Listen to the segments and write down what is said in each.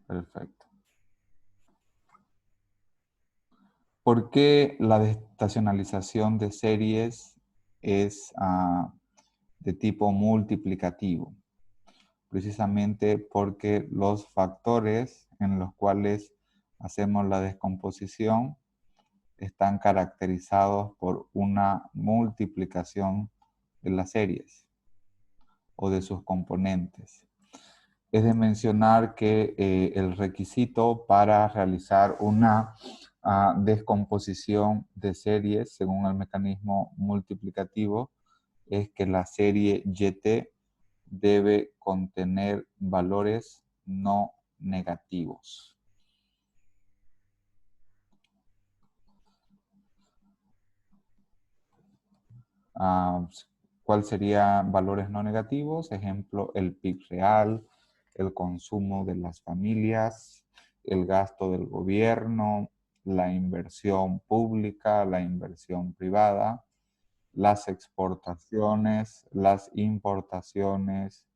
Perfecto. ¿Por qué la desestacionalización de series es de tipo multiplicativo? Precisamente porque los factores en los cuales hacemos la descomposición están caracterizados por una multiplicación de las series o de sus componentes. Es de mencionar que el requisito para realizar una descomposición de series según el mecanismo multiplicativo es que la serie YT debe contener valores no negativos. ¿Cuál serían valores no negativos? Ejemplo, el PIB real, el consumo de las familias, el gasto del gobierno, la inversión pública, la inversión privada, las exportaciones, las importaciones,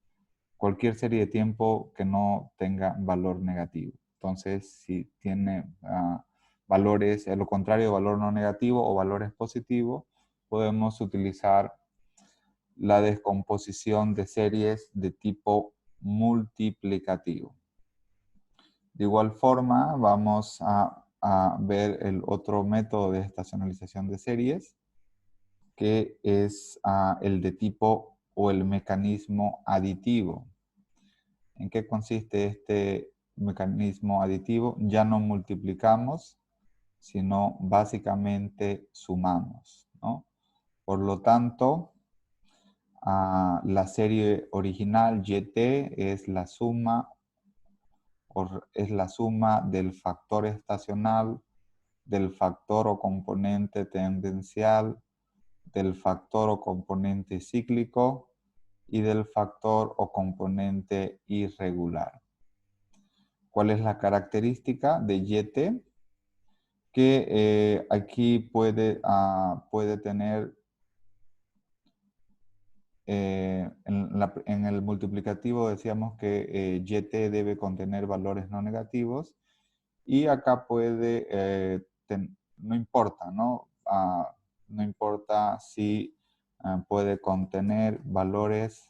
cualquier serie de tiempo que no tenga valor negativo. Entonces, si tiene valores, lo contrario de valor no negativo o valores positivos, podemos utilizar la descomposición de series de tipo multiplicativo. De igual forma, vamos a ver el otro método de estacionalización de series, que es el de tipo o el mecanismo aditivo. ¿En qué consiste este mecanismo aditivo? Ya no multiplicamos, sino básicamente sumamos, ¿no? Por lo tanto, la serie original YT es la suma del factor estacional, del factor o componente tendencial, del factor o componente cíclico y del factor o componente irregular. ¿Cuál es la característica de YT? Que aquí puede tener en el multiplicativo decíamos que YT debe contener valores no negativos y acá puede, no importa, ¿no? No importa si puede contener valores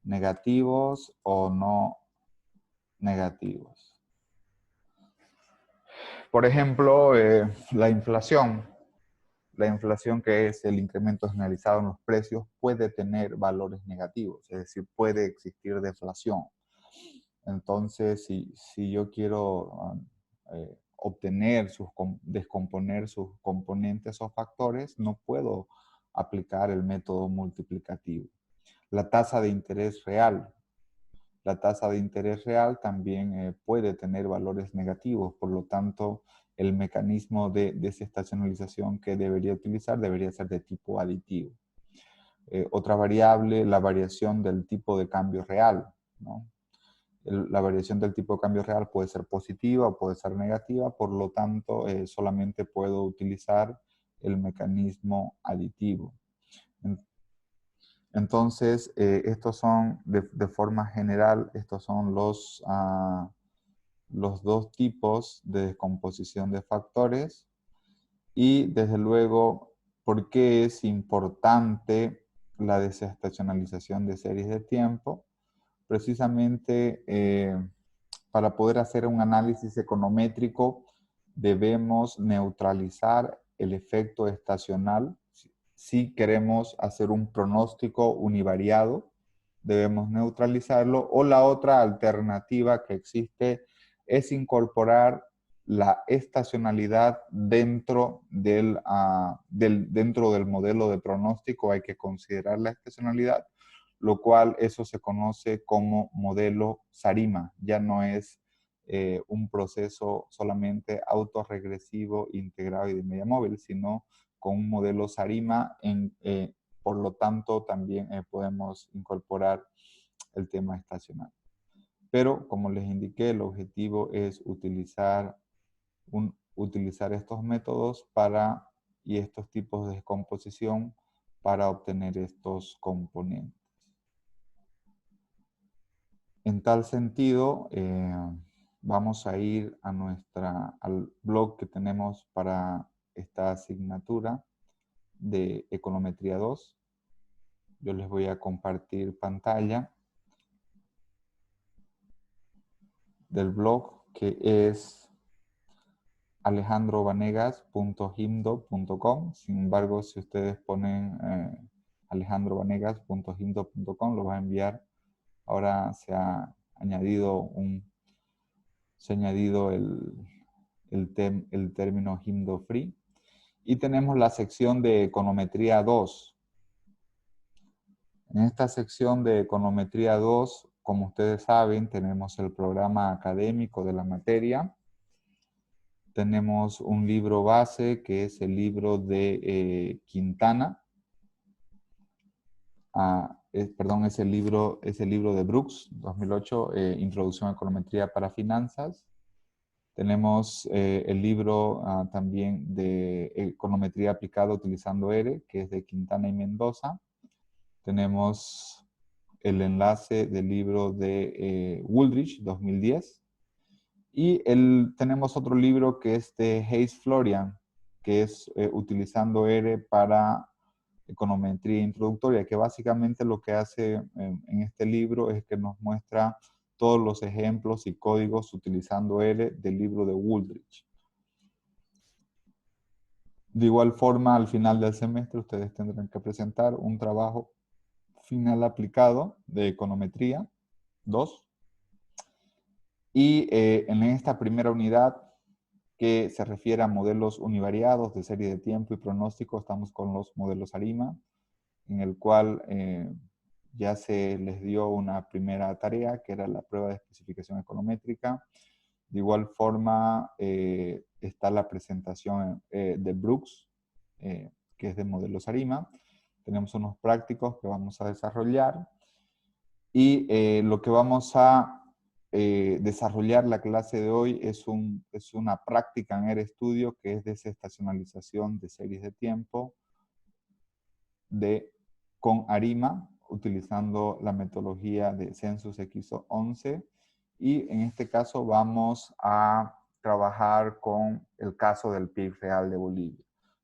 negativos o no negativos. Por ejemplo, la inflación. La inflación, que es el incremento generalizado en los precios, puede tener valores negativos, es decir, puede existir deflación. Entonces, si yo quiero descomponer sus componentes o factores, no puedo aplicar el método multiplicativo. La tasa de interés real. La tasa de interés real también puede tener valores negativos, por lo tanto, el mecanismo de desestacionalización que debería utilizar debería ser de tipo aditivo. Otra variable, la variación del tipo de cambio real, ¿no? La variación del tipo de cambio real puede ser positiva o puede ser negativa, por lo tanto, solamente puedo utilizar el mecanismo aditivo. Entonces, estos son, de forma general, estos son los dos tipos de descomposición de factores y, desde luego, por qué es importante la desestacionalización de series de tiempo. Precisamente para poder hacer un análisis econométrico debemos neutralizar el efecto estacional. Si queremos hacer un pronóstico univariado, debemos neutralizarlo. O la otra alternativa que existe es incorporar la estacionalidad dentro del modelo de pronóstico. Hay que considerar la estacionalidad, lo cual eso se conoce como modelo SARIMA. Ya no es un proceso solamente autorregresivo, integrado y de media móvil, sino con un modelo SARIMA. Por lo tanto, también podemos incorporar el tema estacional. Pero, como les indiqué, el objetivo es utilizar estos métodos y estos tipos de descomposición para obtener estos componentes. En tal sentido, vamos a ir a al blog que tenemos para esta asignatura de Econometría 2. Yo les voy a compartir pantalla del blog, que es alejandrovanegas.gimdo.com. Sin embargo, si ustedes ponen alejandrovanegas.gimdo.com, lo va a enviar. Ahora se ha añadido el término Gimdo Free. Y tenemos la sección de Econometría 2. En esta sección de Econometría 2, como ustedes saben, tenemos el programa académico de la materia. Tenemos un libro base, que es el libro de Quintana. Perdón, es el libro de Brooks, 2008, Introducción a Econometría para Finanzas. Tenemos el libro también de Econometría aplicada utilizando R, que es de Quintana y Mendoza. Tenemos el enlace del libro de Wooldridge, 2010. Y tenemos otro libro que es de Hayes Florian, que es utilizando R para econometría introductoria, que básicamente lo que hace en este libro es que nos muestra todos los ejemplos y códigos utilizando R del libro de Wooldridge. De igual forma, al final del semestre ustedes tendrán que presentar un trabajo final aplicado de econometría 2. Y en esta primera unidad, que se refiere a modelos univariados de serie de tiempo y pronóstico, estamos con los modelos ARIMA, en el cual ya se les dio una primera tarea, que era la prueba de especificación econométrica. De igual forma, está la presentación de Brooks, que es de modelos ARIMA. Tenemos unos prácticos que vamos a desarrollar. Y lo que vamos a desarrollar la clase de hoy es una práctica en RStudio, que es desestacionalización de series de tiempo con ARIMA, utilizando la metodología de Census XO11. Y en este caso vamos a trabajar con el caso del PIB real de Bolivia.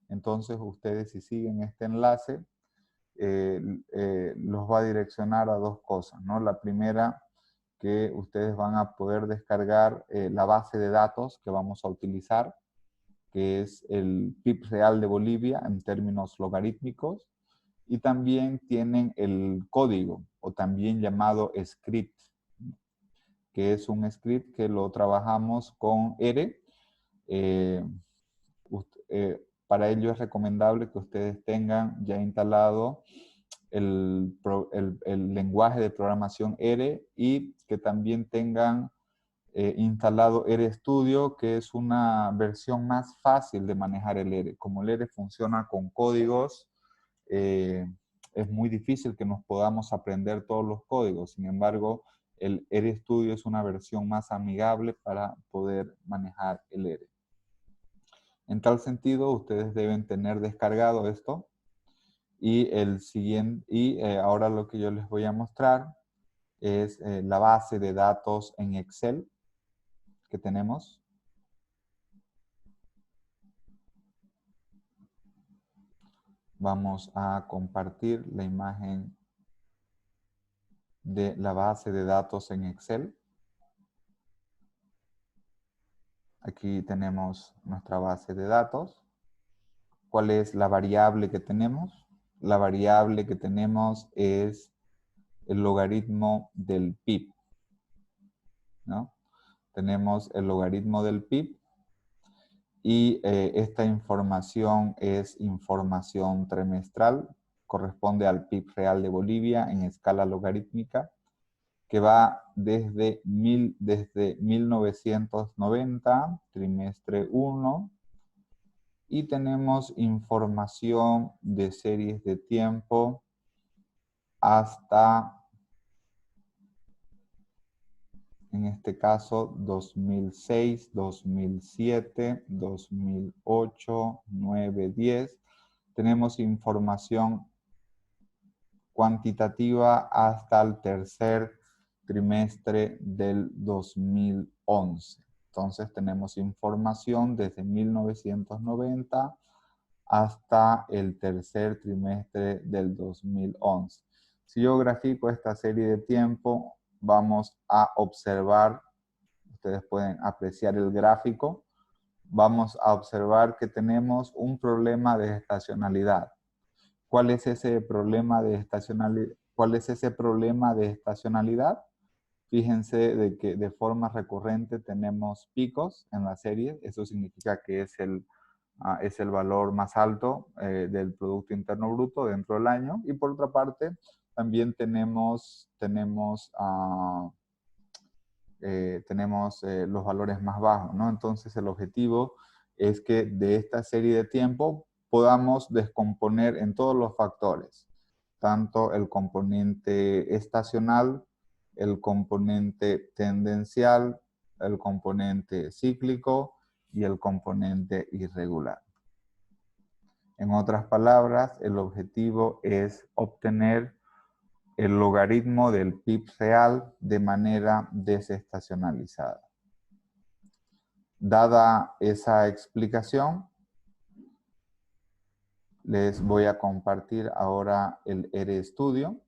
Entonces ustedes, si siguen este enlace, los va a direccionar a dos cosas, ¿no? La primera, que ustedes van a poder descargar la base de datos que vamos a utilizar, que es el PIB real de Bolivia en términos logarítmicos, y también tienen el código, o también llamado script, que es un script que lo trabajamos con R. Para ello es recomendable que ustedes tengan ya instalado el lenguaje de programación R, y que también tengan instalado RStudio, que es una versión más fácil de manejar el R. Como el R funciona con códigos, es muy difícil que nos podamos aprender todos los códigos. Sin embargo, el RStudio es una versión más amigable para poder manejar el R. En tal sentido, ustedes deben tener descargado esto. Y ahora lo que yo les voy a mostrar es la base de datos en Excel que tenemos. Vamos a compartir la imagen de la base de datos en Excel. Aquí tenemos nuestra base de datos. ¿Cuál es la variable que tenemos? La variable que tenemos es el logaritmo del PIB, ¿no? Tenemos el logaritmo del PIB, y esta información es información trimestral, corresponde al PIB real de Bolivia en escala logarítmica, que va desde 1990, trimestre 1, y tenemos información de series de tiempo hasta, en este caso, 2006, 2007, 2008, 9, 10. Tenemos información cuantitativa hasta el tercer trimestre del 2011. Entonces tenemos información desde 1990 hasta el tercer trimestre del 2011. Si yo grafico esta serie de tiempo, vamos a observar, ustedes pueden apreciar el gráfico, vamos a observar que tenemos un problema de estacionalidad. ¿Cuál es ese problema de estacionalidad? ¿Cuál es ese problema de estacionalidad? Fíjense de que de forma recurrente tenemos picos en la serie. Eso significa que es el valor más alto del Producto Interno Bruto dentro del año. Y por otra parte, también tenemos los valores más bajos, ¿no? Entonces el objetivo es que de esta serie de tiempo podamos descomponer en todos los factores, tanto el componente estacional, el componente tendencial, el componente cíclico y el componente irregular. En otras palabras, el objetivo es obtener el logaritmo del PIB real de manera desestacionalizada. Dada esa explicación, les voy a compartir ahora el RStudio,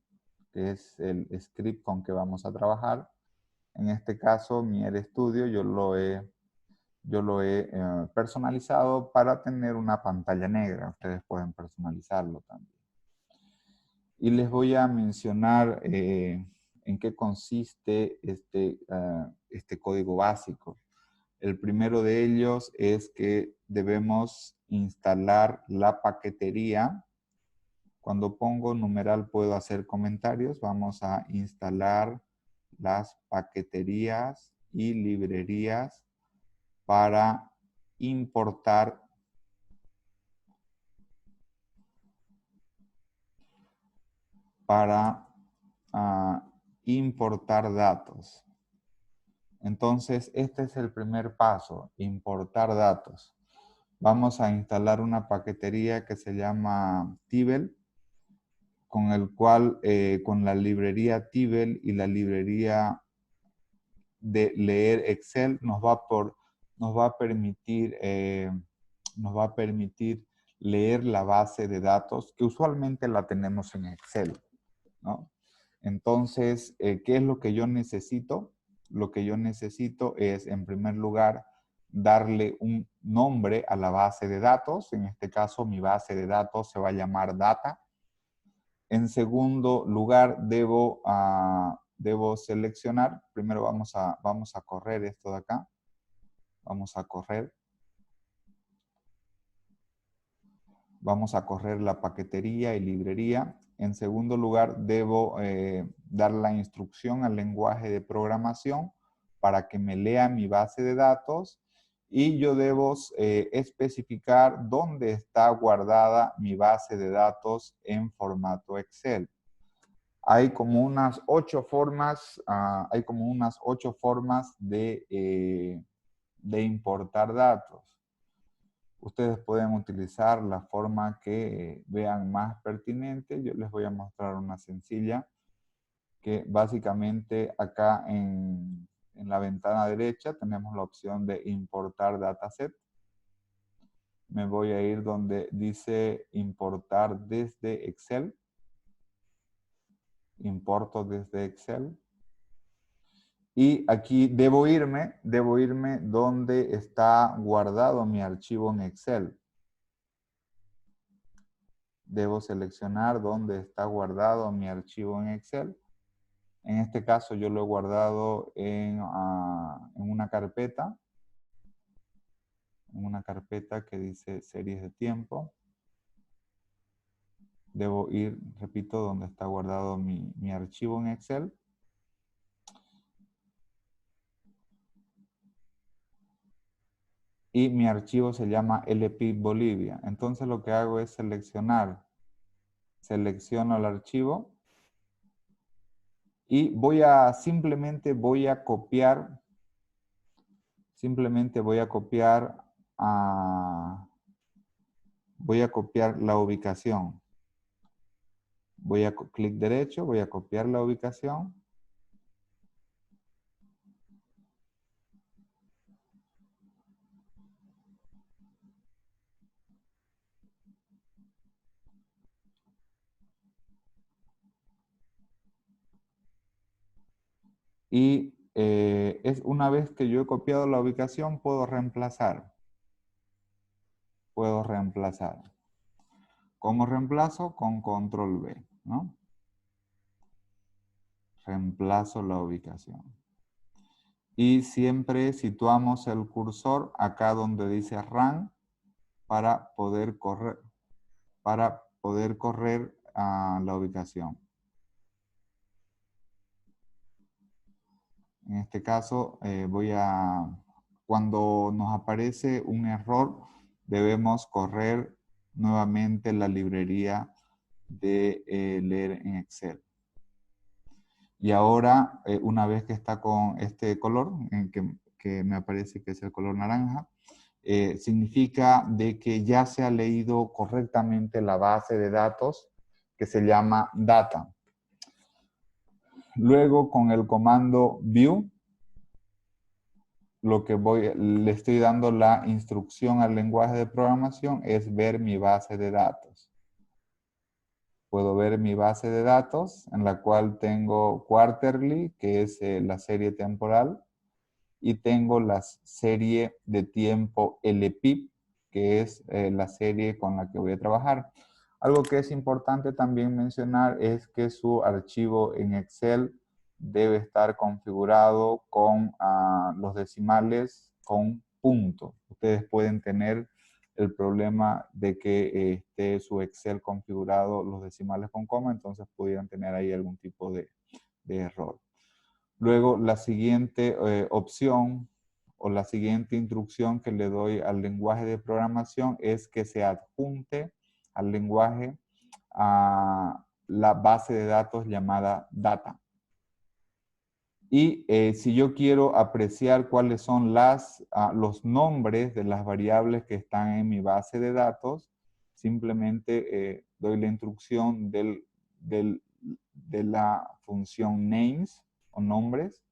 que es el script con que vamos a trabajar. En este caso, mi RStudio yo lo he personalizado para tener una pantalla negra. Ustedes pueden personalizarlo también. Y les voy a mencionar en qué consiste este código básico. El primero de ellos es que debemos instalar la paquetería. Cuando pongo numeral puedo hacer comentarios. Vamos a instalar las paqueterías y librerías para importar importar datos. Entonces, este es el primer paso, importar datos. Vamos a instalar una paquetería que se llama Tibble, con el cual, con la librería Tibble y la librería de leer Excel, nos va a permitir leer la base de datos, que usualmente la tenemos en Excel, ¿no? Entonces, ¿qué es lo que yo necesito? Lo que yo necesito es, en primer lugar, darle un nombre a la base de datos. En este caso, mi base de datos se va a llamar data. En segundo lugar, debo seleccionar. Primero vamos a correr esto de acá. Vamos a correr. Vamos a correr la paquetería y librería. En segundo lugar, debo dar la instrucción al lenguaje de programación para que me lea mi base de datos y yo debo especificar dónde está guardada mi base de datos en formato Excel. Hay como unas 8 formas, de importar datos. Ustedes pueden utilizar la forma que vean más pertinente. Yo les voy a mostrar una sencilla que básicamente acá en la ventana derecha tenemos la opción de importar dataset. Me voy a ir donde dice importar desde Excel. Importo desde Excel. Y aquí debo irme donde está guardado mi archivo en Excel. Debo seleccionar dónde está guardado mi archivo en Excel. En este caso yo lo he guardado en una carpeta. En una carpeta que dice series de tiempo. Debo ir, repito, donde está guardado mi archivo en Excel. Y mi archivo se llama LPIB Bolivia. Entonces lo que hago es selecciono el archivo y simplemente voy a copiar la ubicación. Voy a clic derecho, voy a copiar la ubicación Y es una vez que yo he copiado la ubicación, puedo reemplazar. Puedo reemplazar. ¿Cómo reemplazo? Con control V, ¿no? Reemplazo la ubicación. Y siempre situamos el cursor acá donde dice Run para poder correr a la ubicación. En este caso, cuando nos aparece un error, debemos correr nuevamente la librería de leer en Excel. Y ahora, una vez que está con este color, que me aparece que es el color naranja, significa de que ya se ha leído correctamente la base de datos que se llama data. Luego, con el comando view, le estoy dando la instrucción al lenguaje de programación es ver mi base de datos. Puedo ver mi base de datos en la cual tengo quarterly, que es la serie temporal, y tengo la serie de tiempo LPIP, que es la serie con la que voy a trabajar. Algo que es importante también mencionar es que su archivo en Excel debe estar configurado con los decimales con punto. Ustedes pueden tener el problema de que esté su Excel configurado los decimales con coma, entonces pudieran tener ahí algún tipo de error. Luego, la siguiente opción o la siguiente instrucción que le doy al lenguaje de programación es que se adjunte al lenguaje a la base de datos llamada data. Y si yo quiero apreciar cuáles son los nombres de las variables que están en mi base de datos, simplemente doy la instrucción de la función names o nombres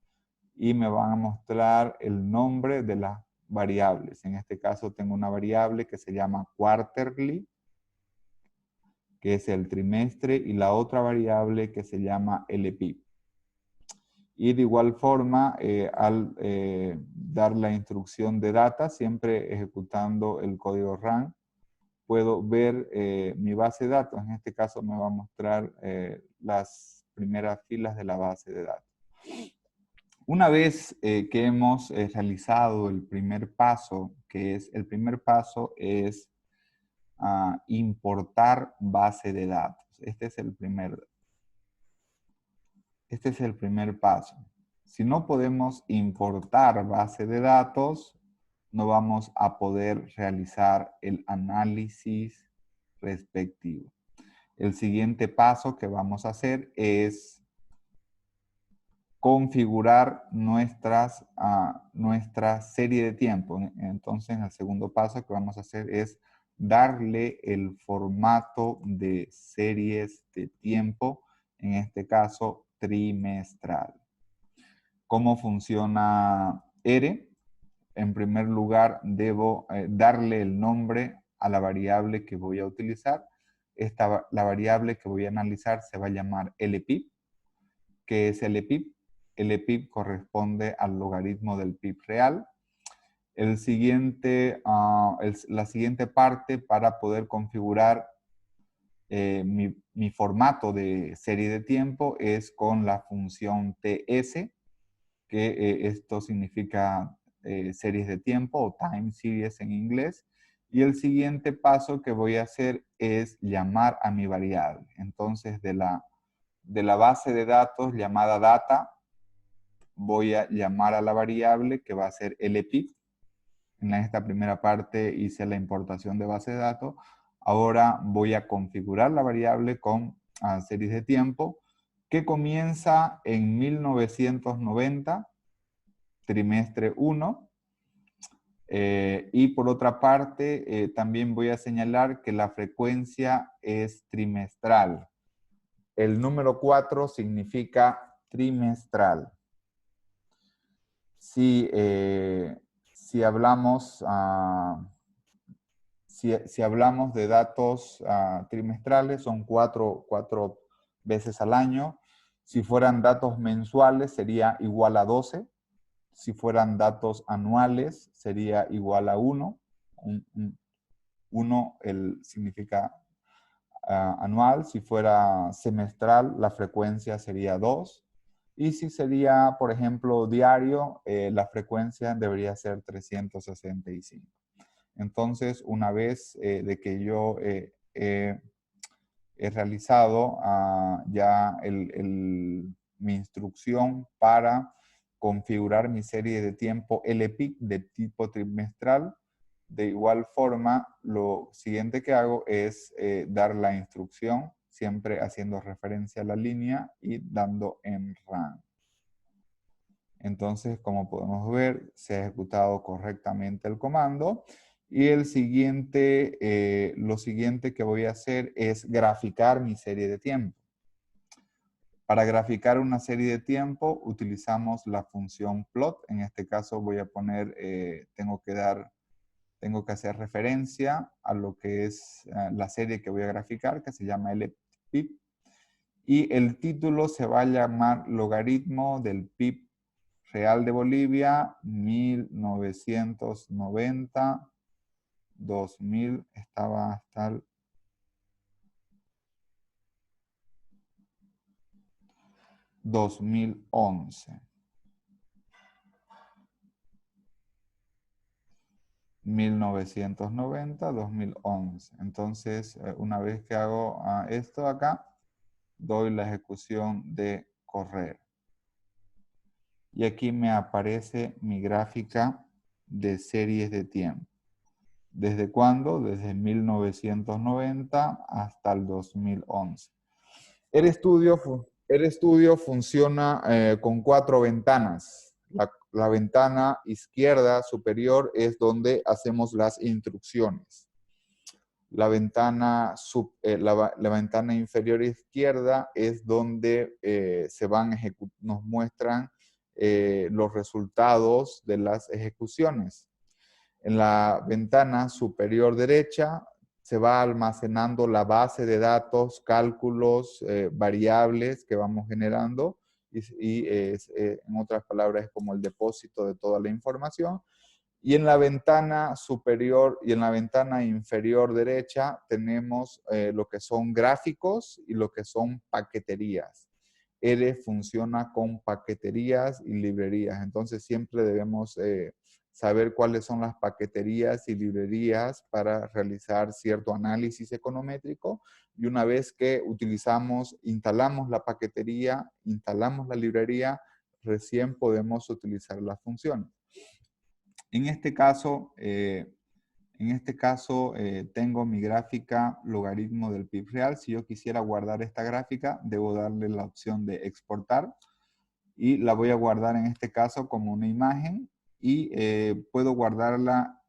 y me van a mostrar el nombre de las variables. En este caso tengo una variable que se llama quarterly, que es el trimestre, y la otra variable que se llama LPIP. Y de igual forma, al dar la instrucción de data, siempre ejecutando el código run, puedo ver mi base de datos. En este caso me va a mostrar las primeras filas de la base de datos. Una vez que hemos realizado el primer paso, el primer paso es importar base de datos. Este es el primer paso. Si no podemos importar base de datos, no vamos a poder realizar el análisis respectivo. El siguiente paso que vamos a hacer es configurar nuestra serie de tiempo. Entonces, el segundo paso que vamos a hacer es darle el formato de series de tiempo, en este caso trimestral. ¿Cómo funciona R? En primer lugar, debo darle el nombre a la variable que voy a utilizar. La variable que voy a analizar se va a llamar LPIP. ¿Qué es LPIP? LPIP corresponde al logaritmo del PIB real. La siguiente parte para poder configurar mi formato de serie de tiempo es con la función TS, que esto significa series de tiempo o time series en inglés. Y el siguiente paso que voy a hacer es llamar a mi variable. Entonces, de la base de datos llamada data, voy a llamar a la variable que va a ser LPIP. En esta primera parte hice la importación de base de datos. Ahora voy a configurar la variable con series de tiempo que comienza en 1990, trimestre 1. Y por otra parte, también voy a señalar que la frecuencia es trimestral. El número 4 significa trimestral. Si hablamos de datos trimestrales, son cuatro veces al año. Si fueran datos mensuales sería igual a 12. Si fueran datos anuales sería igual a 1. 1 significa anual. Si fuera semestral, la frecuencia sería 2. Y si sería, por ejemplo, diario, la frecuencia debería ser 365. Entonces, una vez de que yo he realizado ya mi instrucción para configurar mi serie de tiempo LPIC de tipo trimestral, de igual forma, lo siguiente que hago es dar la instrucción, siempre haciendo referencia a la línea y dando en run. Entonces, como podemos ver, se ha ejecutado correctamente el comando. Y lo siguiente que voy a hacer es graficar mi serie de tiempo. Para graficar una serie de tiempo utilizamos la función plot. En este caso voy a poner, tengo que hacer referencia a lo que es la serie que voy a graficar, que se llama LPIP. Y el título se va a llamar logaritmo del PIB real de Bolivia 1990, 2000, estaba hasta el 2011. 1990, 2011. Entonces, una vez que hago esto acá, doy la ejecución de correr. Y aquí me aparece mi gráfica de series de tiempo. ¿Desde cuándo? Desde 1990 hasta el 2011. El estudio funciona con 4 ventanas. La ventana izquierda superior es donde hacemos las instrucciones. La ventana inferior izquierda es donde nos muestran los resultados de las ejecuciones. En la ventana superior derecha se va almacenando la base de datos, cálculos, variables que vamos generando y en otras palabras es como el depósito de toda la información. Y en la ventana superior y en la ventana inferior derecha tenemos lo que son gráficos y lo que son paqueterías. R funciona con paqueterías y librerías. Entonces siempre debemos saber cuáles son las paqueterías y librerías para realizar cierto análisis econométrico. Y una vez que instalamos la paquetería, instalamos la librería, recién podemos utilizar las funciones. En este caso, tengo mi gráfica logaritmo del PIB real. Si yo quisiera guardar esta gráfica, debo darle la opción de exportar y la voy a guardar en este caso como una imagen y puedo guardarla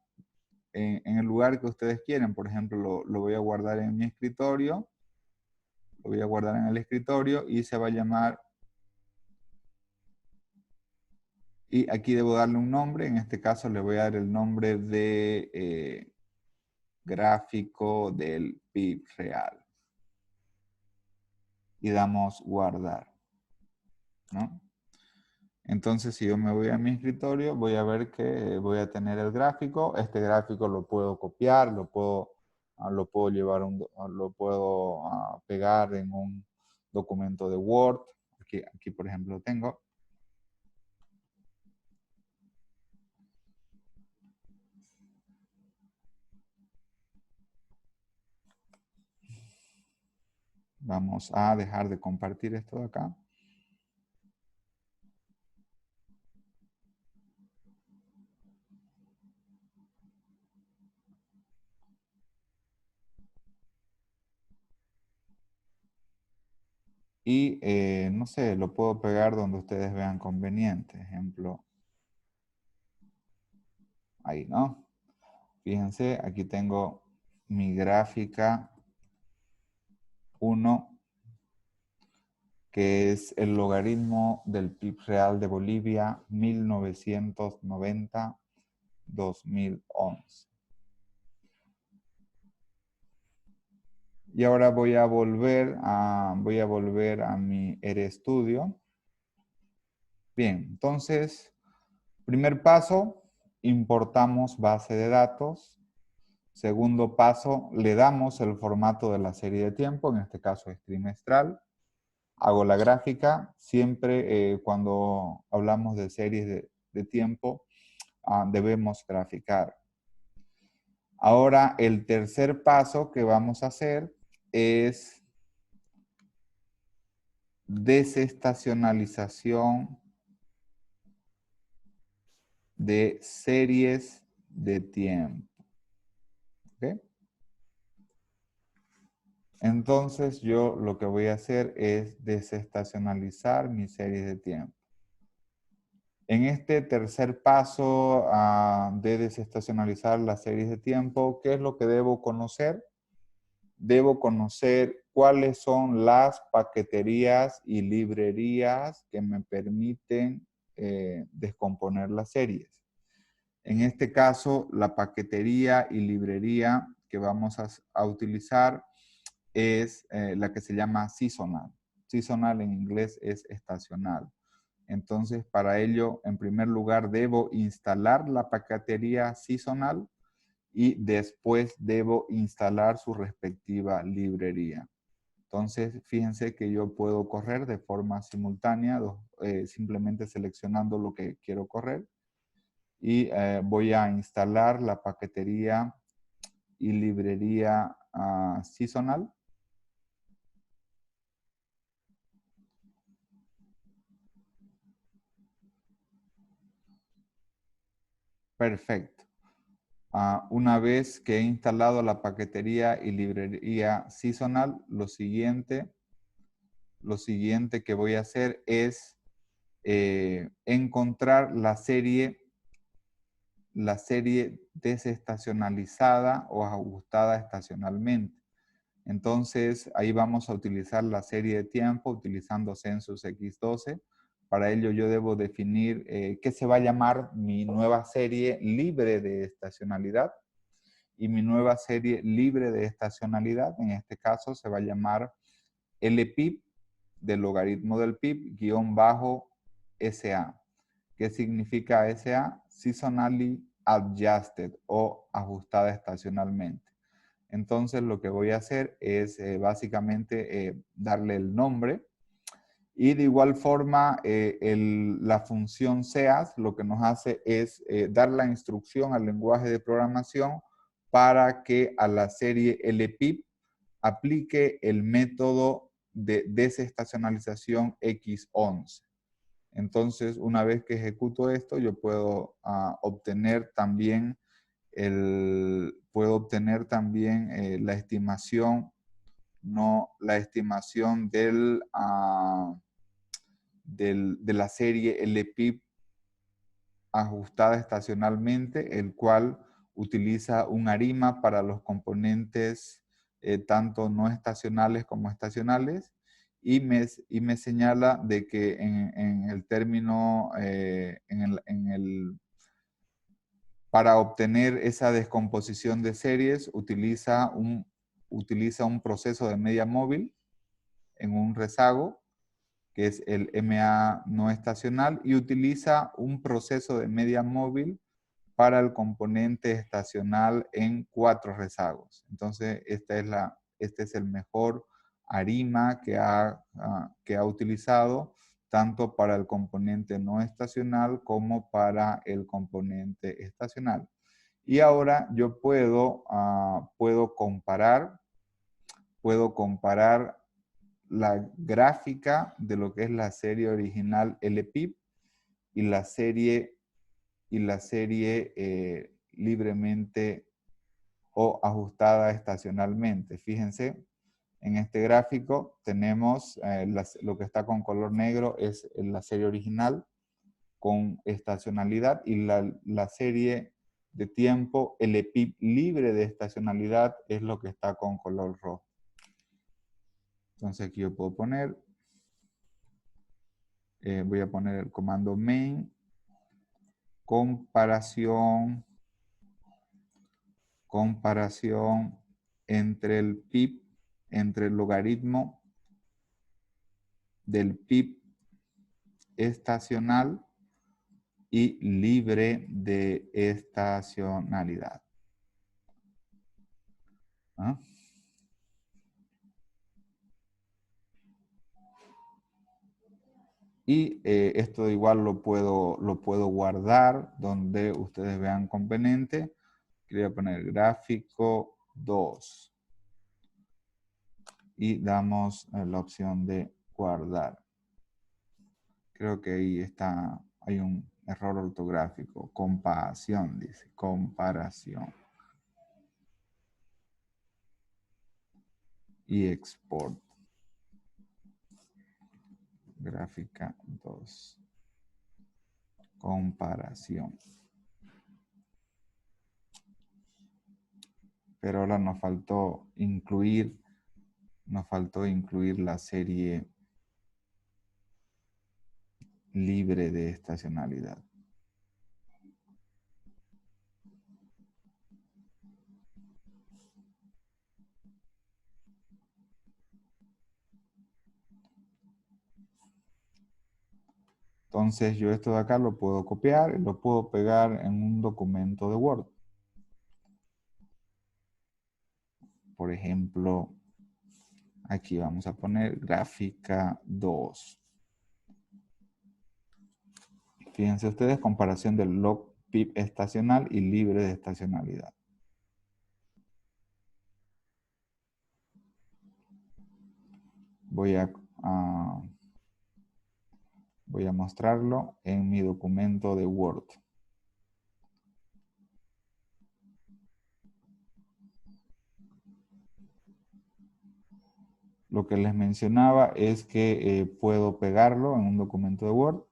en el lugar que ustedes quieren. Por ejemplo, lo voy a guardar en mi escritorio. Lo voy a guardar en el escritorio y se va a llamar. Y aquí debo darle un nombre. En este caso le voy a dar el nombre de gráfico del PIB real. Y damos guardar, ¿no? Entonces, si yo me voy a mi escritorio, voy a ver que voy a tener el gráfico. Este gráfico lo puedo copiar, lo puedo llevar, lo puedo pegar en un documento de Word. Aquí por ejemplo, lo tengo. Vamos a dejar de compartir esto de acá. Y no sé, lo puedo pegar donde ustedes vean conveniente. Ejemplo, ahí, ¿no? Fíjense, aquí tengo mi gráfica 1, que es el logaritmo del PIB real de Bolivia 1990-2011. Y ahora voy a volver a mi RStudio. Bien, entonces, primer paso, importamos base de datos. Segundo paso, le damos el formato de la serie de tiempo, en este caso es trimestral. Hago la gráfica. Siempre cuando hablamos de series de tiempo, debemos graficar. Ahora, el tercer paso que vamos a hacer es desestacionalización de series de tiempo. ¿Okay? Entonces, yo lo que voy a hacer es desestacionalizar mis series de tiempo. En este tercer paso de desestacionalizar las series de tiempo, ¿qué es lo que debo conocer? Debo conocer cuáles son las paqueterías y librerías que me permiten descomponer las series. En este caso, la paquetería y librería que vamos a utilizar es la que se llama seasonal. Seasonal en inglés es estacional. Entonces, para ello, en primer lugar, debo instalar la paquetería seasonal y después debo instalar su respectiva librería. Entonces, fíjense que yo puedo correr de forma simultánea, simplemente seleccionando lo que quiero correr. Y voy a instalar la paquetería y librería seasonal. Perfecto. Una vez que he instalado la paquetería y librería seasonal, lo siguiente que voy a hacer es encontrar la serie desestacionalizada o ajustada estacionalmente. Entonces, ahí vamos a utilizar la serie de tiempo utilizando Census X12. Para ello, yo debo definir qué se va a llamar mi nueva serie libre de estacionalidad. Y mi nueva serie libre de estacionalidad, en este caso, se va a llamar LPIP, del logaritmo del PIB, guión bajo SA. ¿Qué significa SA? Seasonally adjusted o ajustada estacionalmente. Entonces lo que voy a hacer es básicamente darle el nombre y de igual forma la función SEAS lo que nos hace es dar la instrucción al lenguaje de programación para que a la serie LPIP aplique el método de desestacionalización X11. Entonces, una vez que ejecuto esto, yo puedo obtener también la estimación, de la serie LPIP ajustada estacionalmente, el cual utiliza un ARIMA para los componentes tanto no estacionales como estacionales, y me señala de que en el término, para obtener esa descomposición de series, utiliza un proceso de media móvil en un rezago, que es el MA no estacional, y utiliza un proceso de media móvil para el componente estacional en 4 rezagos. Entonces, este es el mejor ARIMA que ha utilizado tanto para el componente no estacional como para el componente estacional. Y ahora yo puedo comparar la gráfica de lo que es la serie original LPIP y la serie libremente o ajustada estacionalmente. Fíjense, en este gráfico tenemos lo que está con color negro es la serie original con estacionalidad y la serie de tiempo LPIP libre de estacionalidad es lo que está con color rojo. Entonces aquí yo puedo poner, voy a poner el comando main, comparación entre el PIB entre el logaritmo del PIB estacional y libre de estacionalidad. ¿Ah? Y esto igual lo puedo guardar donde ustedes vean conveniente. Quería poner gráfico 2. Y damos la opción de guardar. Creo que ahí está, hay un error ortográfico. Comparación, dice. Comparación. Y export. Gráfica 2. Comparación. Pero ahora nos faltó incluir la serie libre de estacionalidad. Entonces yo esto de acá lo puedo copiar y lo puedo pegar en un documento de Word. Por ejemplo, aquí vamos a poner gráfica 2. Fíjense ustedes, comparación del log PIB estacional y libre de estacionalidad. Voy a mostrarlo en mi documento de Word. Lo que les mencionaba es que puedo pegarlo en un documento de Word.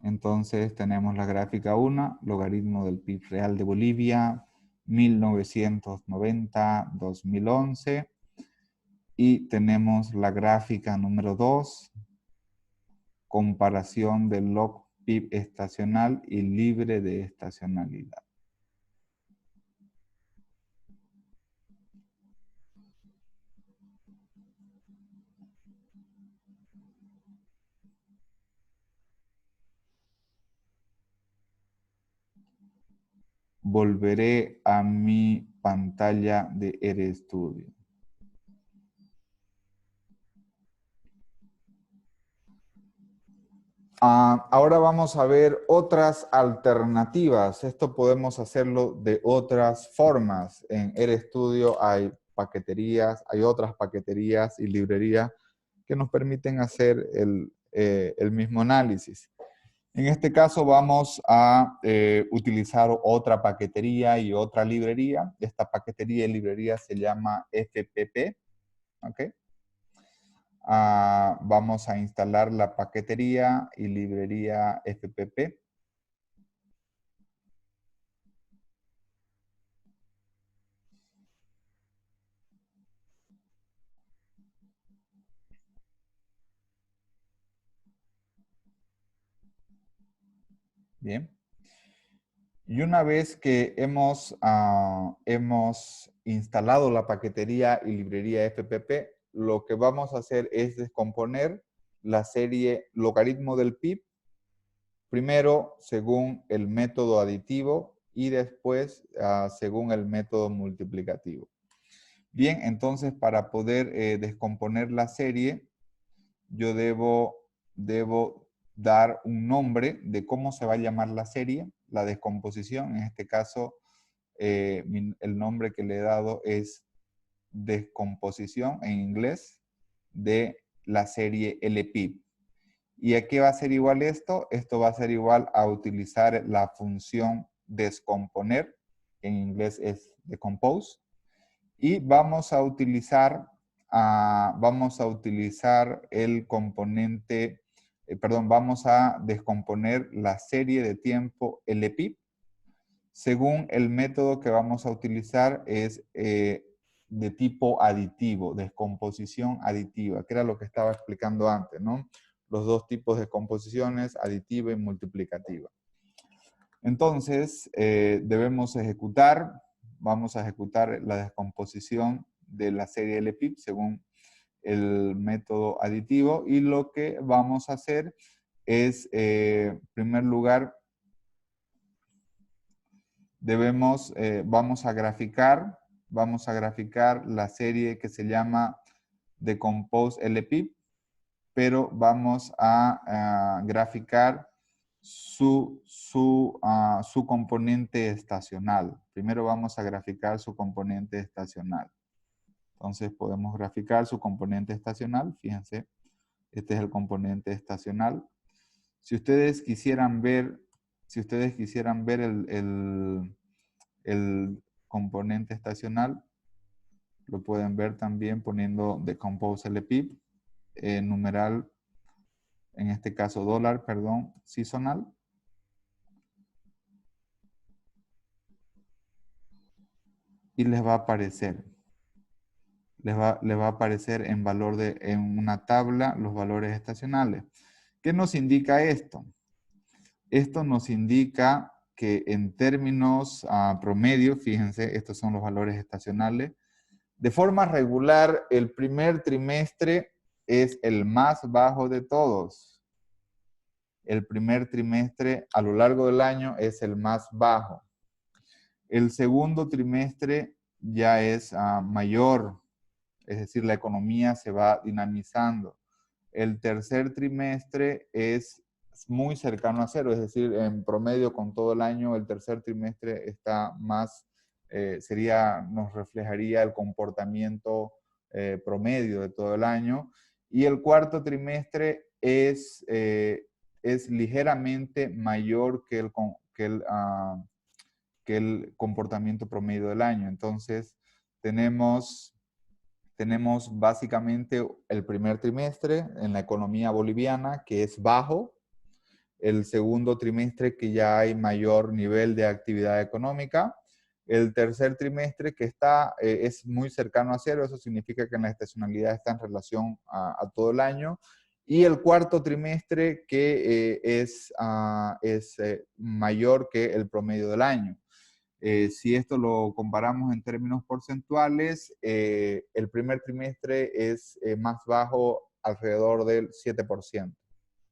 Entonces tenemos la gráfica 1, logaritmo del PIB real de Bolivia, 1990-2011. Y tenemos la gráfica número 2, comparación del log PIB estacional y libre de estacionalidad. Volveré a mi pantalla de RStudio. Ahora vamos a ver otras alternativas. Esto podemos hacerlo de otras formas. En RStudio hay paqueterías, hay otras paqueterías y librerías que nos permiten hacer el mismo análisis. En este caso vamos a utilizar otra paquetería y otra librería. Esta paquetería y librería se llama FPP. ¿Okay? Vamos a instalar la paquetería y librería FPP. Bien. Y una vez que hemos instalado la paquetería y librería FPP, lo que vamos a hacer es descomponer la serie logaritmo del PIB, primero según el método aditivo y después según el método multiplicativo. Bien, entonces para poder descomponer la serie, yo debo dar un nombre de cómo se va a llamar la serie, la descomposición. En este caso, el nombre que le he dado es descomposición en inglés de la serie LPIB. ¿Y a qué va a ser igual esto? Esto va a ser igual a utilizar la función descomponer, en inglés es decompose, y vamos a utilizar el componente, vamos a descomponer la serie de tiempo LPIB según el método que vamos a utilizar es de tipo aditivo, descomposición aditiva, que era lo que estaba explicando antes, ¿no? Los dos tipos de composiciones, aditiva y multiplicativa. Entonces, vamos a ejecutar la descomposición de la serie LPIP según el método aditivo, y lo que vamos a hacer es, en primer lugar, vamos a graficar la serie que se llama Decompose LPIP, pero vamos a graficar su componente estacional. Primero vamos a graficar su componente estacional. Entonces podemos graficar su componente estacional. Fíjense, este es el componente estacional. Si ustedes quisieran ver el componente estacional, lo pueden ver también poniendo Decompose LPIP, numeral, en este caso dólar, perdón, seasonal. Y les va a aparecer. Les va a aparecer en una tabla los valores estacionales. ¿Qué nos indica esto? Esto nos indica que en términos promedio, fíjense, estos son los valores estacionales. De forma regular, el primer trimestre es el más bajo de todos. El primer trimestre a lo largo del año es el más bajo. El segundo trimestre ya es mayor, es decir, la economía se va dinamizando. El tercer trimestre es muy cercano a cero, es decir, en promedio con todo el año, el tercer trimestre está más, nos reflejaría el comportamiento promedio de todo el año. Y el cuarto trimestre es ligeramente mayor que el comportamiento promedio del año. Entonces, tenemos básicamente el primer trimestre en la economía boliviana, que es bajo. El segundo trimestre, que ya hay mayor nivel de actividad económica. El tercer trimestre, que es muy cercano a cero. Eso significa que la estacionalidad está en relación a todo el año. Y el cuarto trimestre, que es mayor que el promedio del año. Si esto lo comparamos en términos porcentuales, el primer trimestre es más bajo, alrededor del 7%,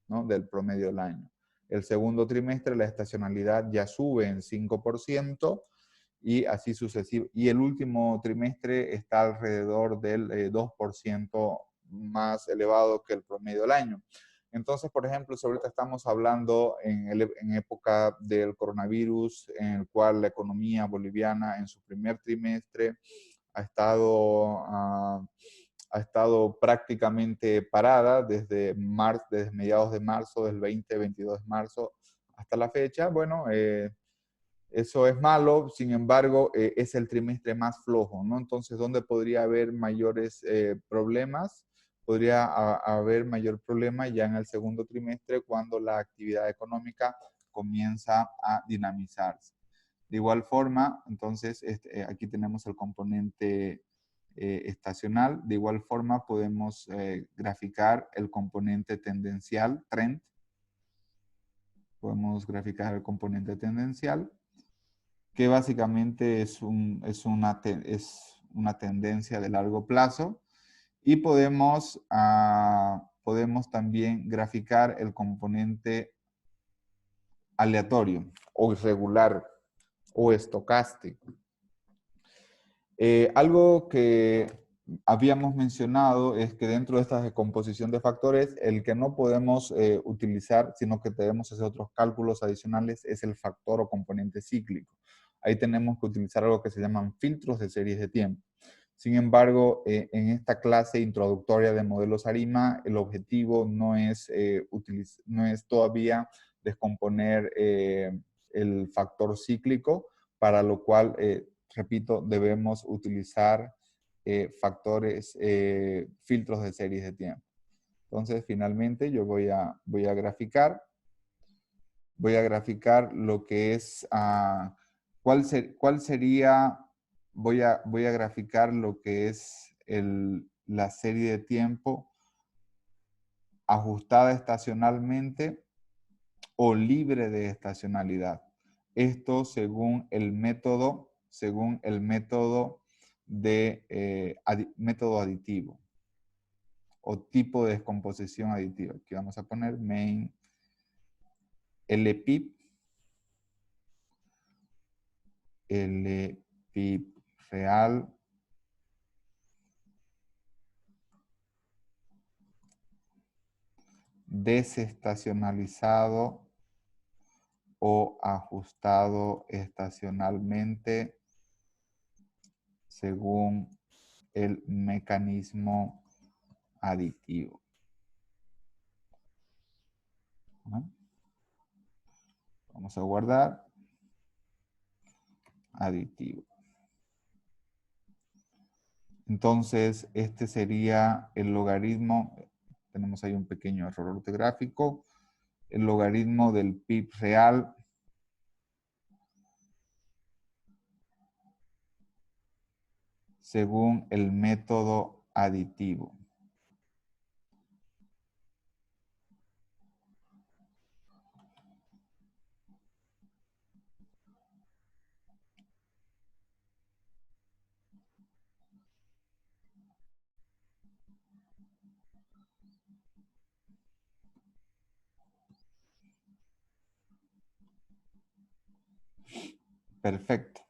¿no?, del promedio del año. El segundo trimestre la estacionalidad ya sube en 5% y así sucesivo. Y el último trimestre está alrededor del 2% más elevado que el promedio del año. Entonces, por ejemplo, si ahorita estamos hablando en época del coronavirus, en el cual la economía boliviana en su primer trimestre ha estado prácticamente parada desde mediados de marzo, del 22 de marzo hasta la fecha. Bueno, eso es malo, sin embargo, es el trimestre más flojo, ¿no? Entonces, ¿dónde podría haber mayores problemas? Podría haber mayor problema ya en el segundo trimestre, cuando la actividad económica comienza a dinamizarse. De igual forma, entonces, aquí tenemos el componente estacional. De igual forma, podemos graficar el componente tendencial, trend. Podemos graficar el componente tendencial, que básicamente es una tendencia de largo plazo. Y podemos también graficar el componente aleatorio o irregular o estocástico. Algo que habíamos mencionado es que dentro de esta descomposición de factores, el que no podemos utilizar, sino que debemos hacer otros cálculos adicionales, es el factor o componente cíclico. Ahí tenemos que utilizar algo que se llaman filtros de series de tiempo. Sin embargo, en esta clase introductoria de modelos ARIMA, el objetivo no es todavía descomponer el factor cíclico, para lo cual, repito, debemos utilizar filtros de series de tiempo. Entonces, finalmente, yo voy a graficar lo que es, ¿cuál sería? Voy a graficar lo que es la serie de tiempo ajustada estacionalmente o libre de estacionalidad. Esto según el método método aditivo o tipo de descomposición aditiva. Aquí vamos a poner main LPIP, LPIP real, desestacionalizado o ajustado estacionalmente según el mecanismo aditivo. ¿No? Vamos a guardar aditivo. Entonces, este sería el logaritmo. Tenemos ahí un pequeño error ortográfico. El logaritmo del PIB real según el método aditivo. Perfecto.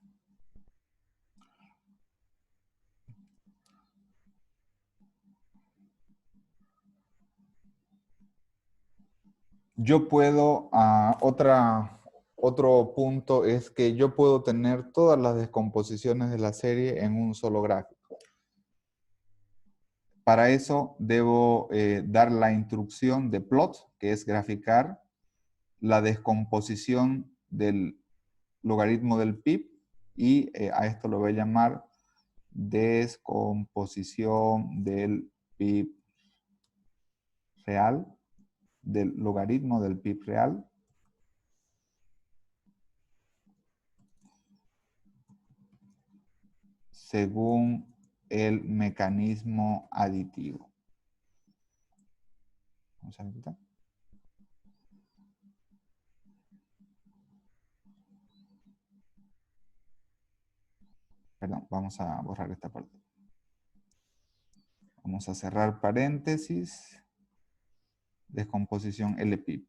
Yo puedo, otro punto es que yo puedo tener todas las descomposiciones de la serie en un solo gráfico. Para eso debo dar la instrucción de plot, que es graficar la descomposición del logaritmo del PIB, y a esto lo voy a llamar descomposición del PIB real, del logaritmo del PIB real, según el mecanismo aditivo. Vamos a quitar. Perdón, vamos a borrar esta parte. Vamos a cerrar paréntesis. Descomposición LPIB.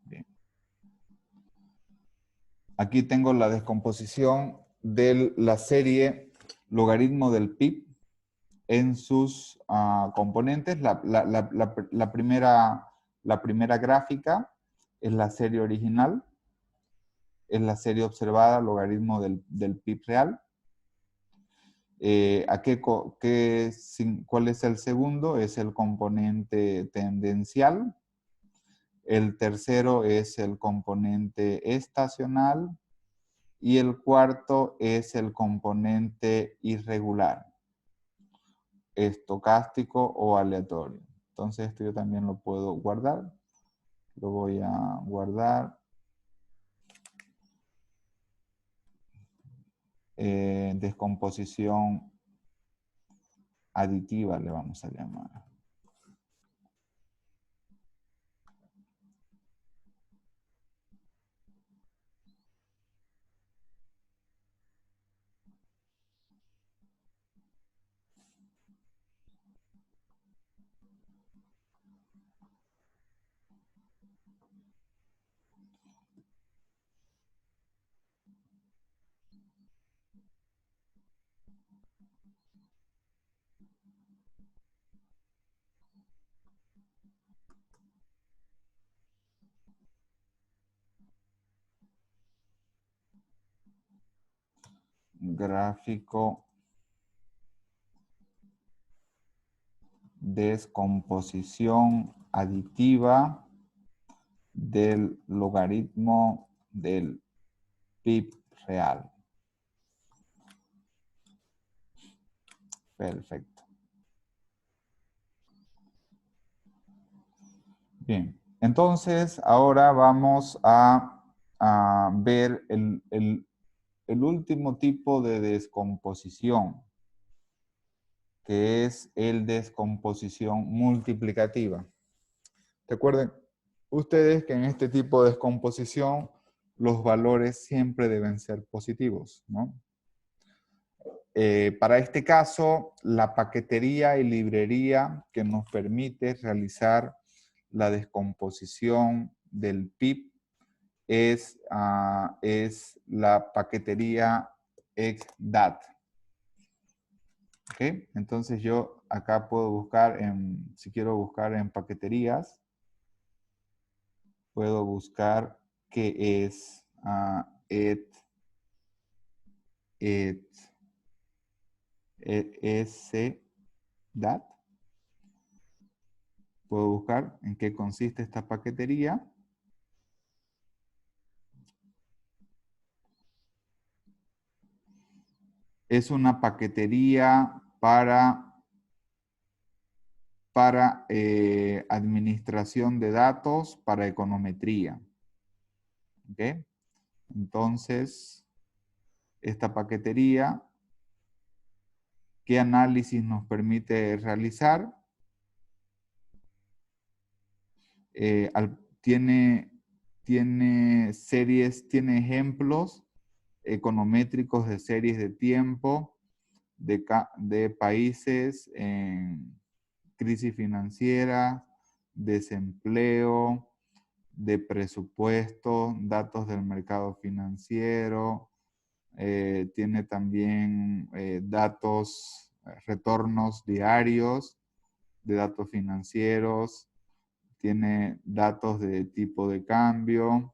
Bien. Aquí tengo la descomposición de la serie logaritmo del PIB en sus componentes. La primera gráfica es la serie original, es la serie observada, logaritmo del PIB real. ¿Cuál es el segundo? Es el componente tendencial. El tercero es el componente estacional. Y el cuarto es el componente irregular, estocástico o aleatorio. Entonces esto yo también lo puedo guardar. Lo voy a guardar. Descomposición aditiva le vamos a llamar. Gráfico descomposición aditiva del logaritmo del PIB real. Perfecto. Bien, entonces ahora vamos a ver el último tipo de descomposición, que es el descomposición multiplicativa. Recuerden ustedes que en este tipo de descomposición los valores siempre deben ser positivos, ¿no? Para este caso, la paquetería y librería que nos permite realizar la descomposición del PIB es la paquetería exdat. ¿Okay? Entonces yo acá puedo buscar, si quiero buscar en paqueterías, puedo buscar qué es et sdat. Puedo buscar en qué consiste esta paquetería. Es una paquetería para administración de datos, para econometría. ¿Okay? Entonces, esta paquetería, ¿qué análisis nos permite realizar? Tiene ejemplos econométricos de series de tiempo de países en crisis financiera, desempleo, de presupuesto, datos del mercado financiero, tiene también retornos diarios de datos financieros, tiene datos de tipo de cambio,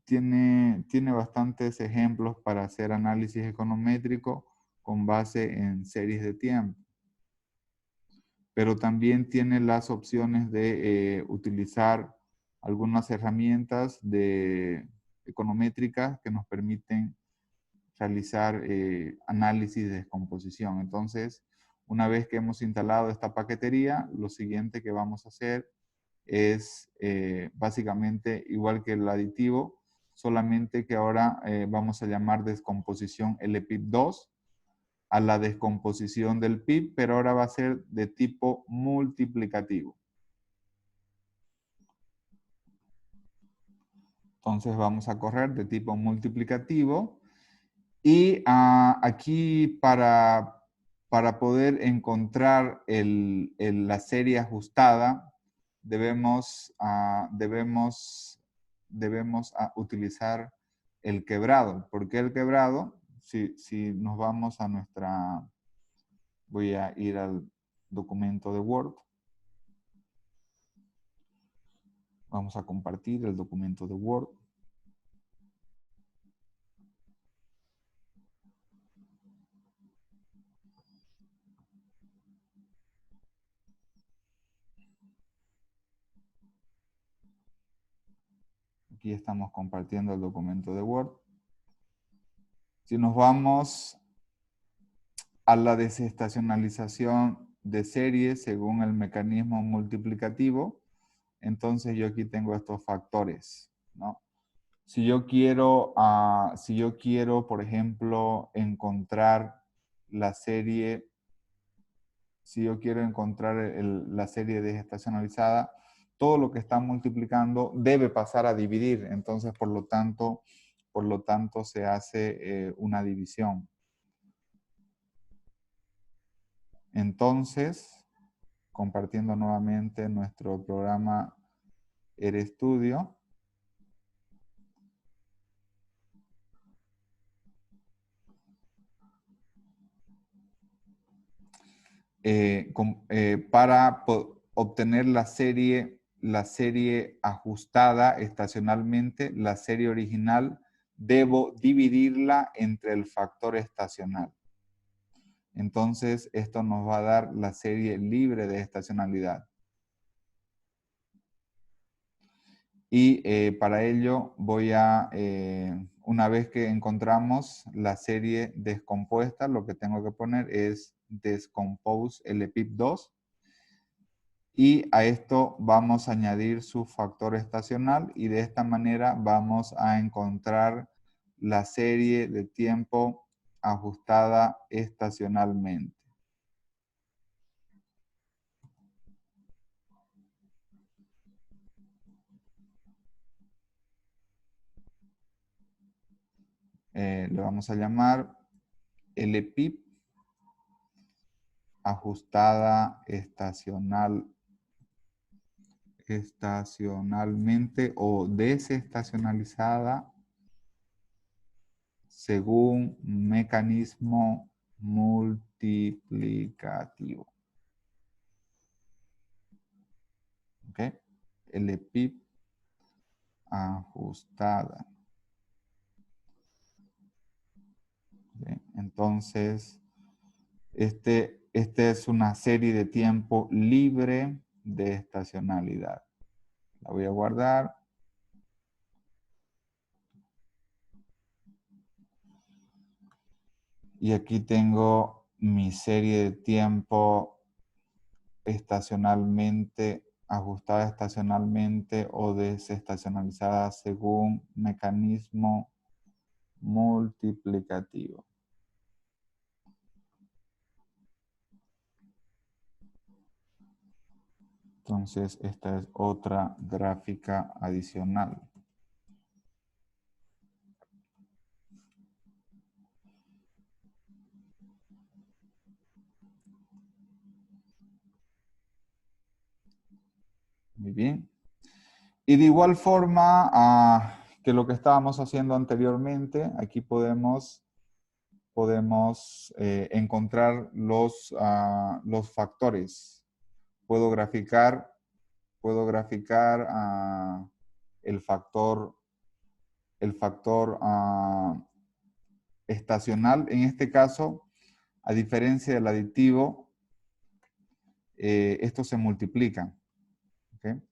tiene bastantes ejemplos para hacer análisis econométrico con base en series de tiempo. Pero también tiene las opciones de utilizar algunas herramientas econométricas que nos permiten realizar análisis de descomposición. Entonces, una vez que hemos instalado esta paquetería, lo siguiente que vamos a hacer es básicamente igual que el aditivo, solamente que ahora vamos a llamar descomposición LPIP2 a la descomposición del PIB, pero ahora va a ser de tipo multiplicativo. Entonces vamos a correr de tipo multiplicativo y aquí para poder encontrar la serie ajustada debemos utilizar el quebrado. ¿Por qué el quebrado? Si nos vamos a voy a ir al documento de Word. Vamos a compartir el documento de Word. Aquí estamos compartiendo el documento de Word. Si nos vamos a la desestacionalización de series según el mecanismo multiplicativo, entonces yo aquí tengo estos factores, ¿no? Si yo quiero, por ejemplo, encontrar la serie, la serie desestacionalizada, todo lo que está multiplicando debe pasar a dividir. Entonces, por lo tanto se hace una división. Entonces, compartiendo nuevamente nuestro programa RStudio. Para obtener la serie ajustada estacionalmente, la serie original, debo dividirla entre el factor estacional. Entonces, esto nos va a dar la serie libre de estacionalidad. Y para ello una vez que encontramos la serie descompuesta, lo que tengo que poner es descompose LPIP2. Y a esto vamos a añadir su factor estacional y de esta manera vamos a encontrar la serie de tiempo ajustada estacionalmente. le vamos a llamar LPIP ajustada estacionalmente o desestacionalizada según mecanismo multiplicativo. ¿Ok? LPIP ajustada. ¿Okay? Entonces, este es una serie de tiempo libre de estacionalidad. La voy a guardar. Y aquí tengo mi serie de tiempo estacionalmente, ajustada estacionalmente o desestacionalizada según mecanismo multiplicativo. Entonces, esta es otra gráfica adicional. Muy bien. Y de igual forma que lo que estábamos haciendo anteriormente, aquí podemos encontrar los factores. Puedo graficar el factor estacional. En este caso, a diferencia del aditivo, estos se multiplican. ¿Okay?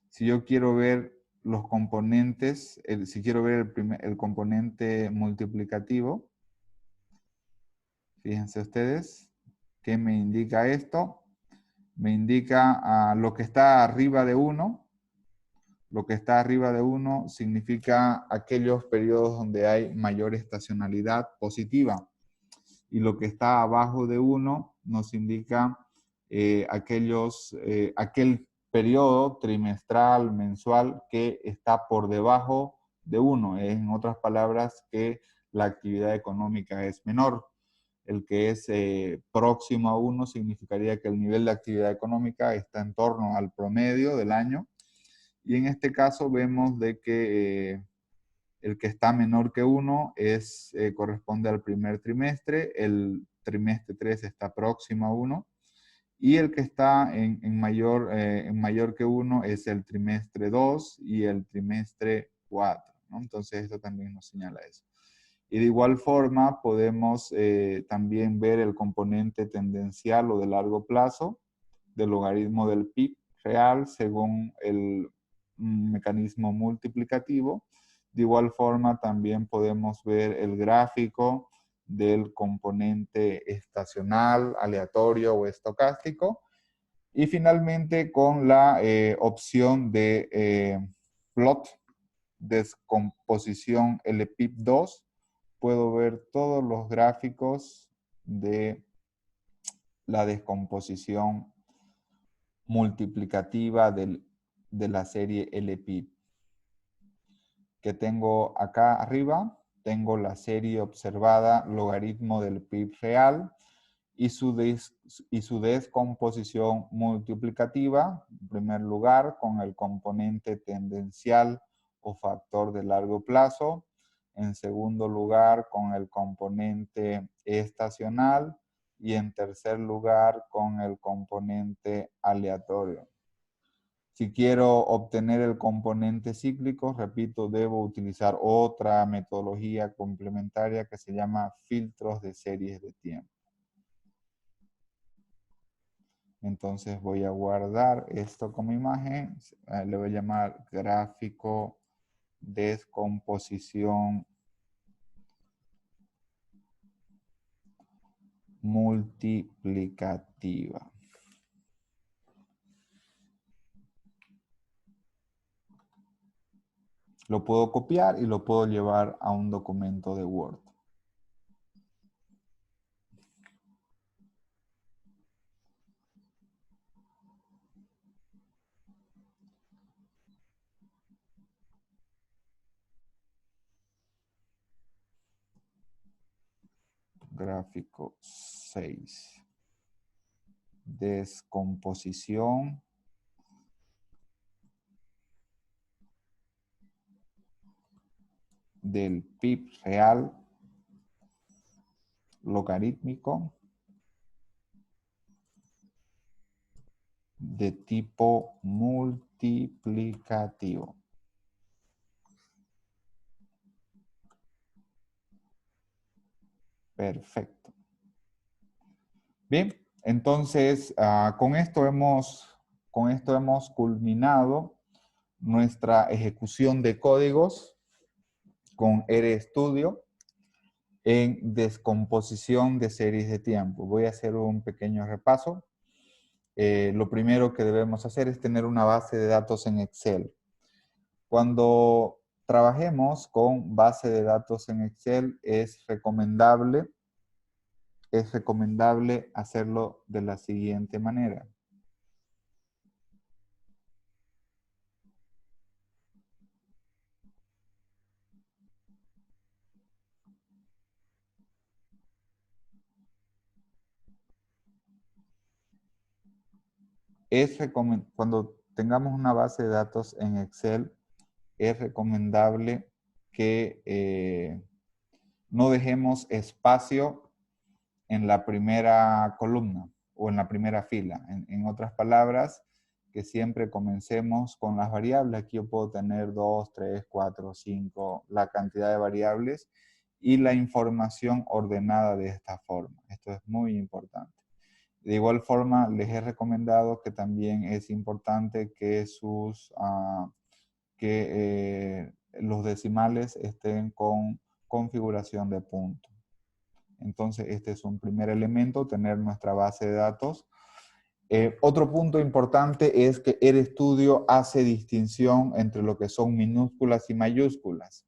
Si yo quiero ver los componentes, si quiero ver el componente multiplicativo, fíjense ustedes, ¿qué me indica esto? Me indica lo que está arriba de 1. Lo que está arriba de 1 significa aquellos periodos donde hay mayor estacionalidad positiva. Y lo que está abajo de 1 nos indica aquel periodo trimestral, mensual, que está por debajo de 1. En otras palabras, que la actividad económica es menor. El que es próximo a 1 significaría que el nivel de actividad económica está en torno al promedio del año. Y en este caso vemos de que el que está menor que 1 corresponde al primer trimestre, el trimestre 3 está próximo a 1, y el que está en mayor que 1 es el trimestre 2 y el trimestre 4, ¿no? Entonces esto también nos señala eso. Y de igual forma podemos también ver el componente tendencial o de largo plazo del logaritmo del PIB real según el mecanismo multiplicativo. De igual forma también podemos ver el gráfico del componente estacional, aleatorio o estocástico. Y finalmente con la opción de plot, descomposición LPIP2, puedo ver todos los gráficos de la descomposición multiplicativa de la serie LPIP. Que tengo acá arriba, tengo la serie observada logaritmo del PIB real y su descomposición multiplicativa, en primer lugar, con el componente tendencial o factor de largo plazo. En segundo lugar, con el componente estacional. Y en tercer lugar, con el componente aleatorio. Si quiero obtener el componente cíclico, repito, debo utilizar otra metodología complementaria que se llama filtros de series de tiempo. Entonces voy a guardar esto como imagen. Le voy a llamar gráfico descomposición multiplicativa. Lo puedo copiar y lo puedo llevar a un documento de Word. Gráfico 6. Descomposición del PIB real logarítmico de tipo multiplicativo. Perfecto. Bien, entonces con esto hemos culminado nuestra ejecución de códigos con RStudio en descomposición de series de tiempo. Voy a hacer un pequeño repaso. Lo primero que debemos hacer es tener una base de datos en Excel. Cuando trabajemos con base de datos en Excel, es recomendable hacerlo de la siguiente manera. Cuando tengamos una base de datos en Excel, es recomendable que no dejemos espacio en la primera columna o en la primera fila. En otras palabras, que siempre comencemos con las variables. Aquí yo puedo tener 2, 3, 4, 5, la cantidad de variables y la información ordenada de esta forma. Esto es muy importante. De igual forma, les he recomendado que también es importante que los decimales estén con configuración de punto. Entonces, este es un primer elemento, tener nuestra base de datos. Otro punto importante es que RStudio hace distinción entre lo que son minúsculas y mayúsculas.